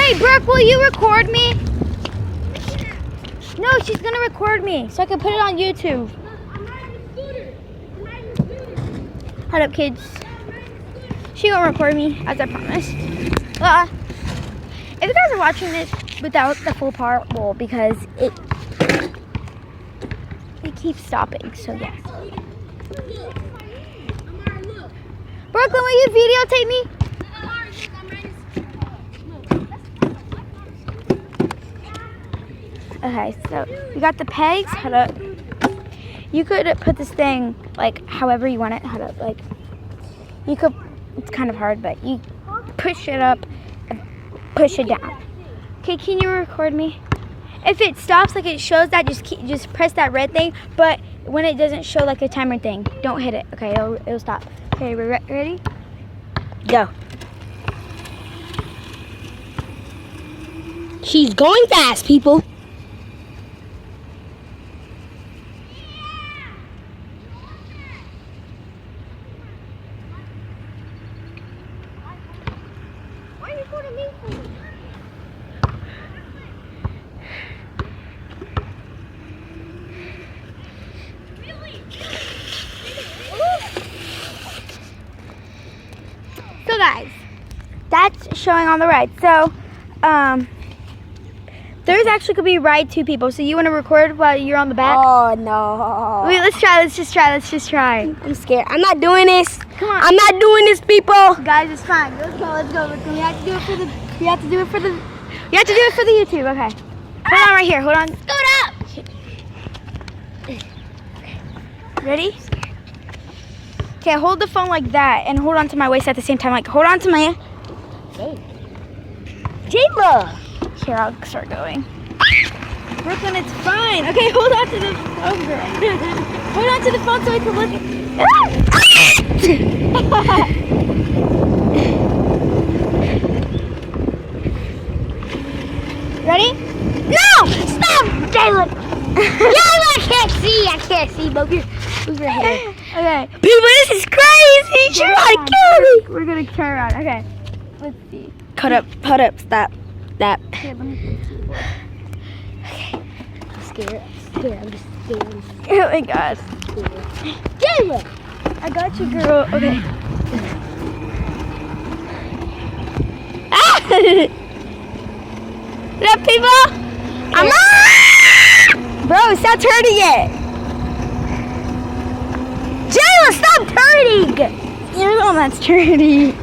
Hey, Brooke, will you record me? No, she's gonna record me so I can put it on YouTube. Hold up, kids. She gonna record me, as I promised. If you guys are watching this without the full part, well, because it keeps stopping, so yeah. Brooklyn, will you videotape me? Okay, so we got the pegs. Hold up. You could put this thing like however you want it. Hold up, like you could. It's kind of hard, but you push it up and push it down. Okay, can you record me? If it stops, like it shows that, just press that red thing. But when it doesn't show like a timer thing, don't hit it. Okay, it'll stop. Okay, we ready? Go. She's going fast, people. Why are you recording me for? So guys, that's showing on the right. So, there's actually could be ride 2 people. So you want to record while you're on the back? Oh no. Wait, let's just try. I'm scared. I'm not doing this. Come on. I'm not doing this, people. Guys, it's fine. Let's go. We have to do it for the. You have to do it for the YouTube. Okay. Hold on right here. Hold on. Scoot up. Ready? Okay, hold the phone like that and hold on to my waist at the same time. Like, hold on to my. Jayla. Here, I'll start going. Brooklyn, it's fine. Okay, hold on to the phone, girl. Hold on to the phone so I can look Ready? No! Stop, Jayla. I can't see. Move your head. Okay. People, this is crazy. She's trying to kill me. We're gonna turn around. Okay. Let's see. Hold up. Stop. Okay, let me see. Okay. I'm scared. I'm just scared. Oh my gosh. Jayla. I got you, girl. Okay. What up, people? I'm Bro, stop turning it. Jayla, stop turning! You're the one that's turning.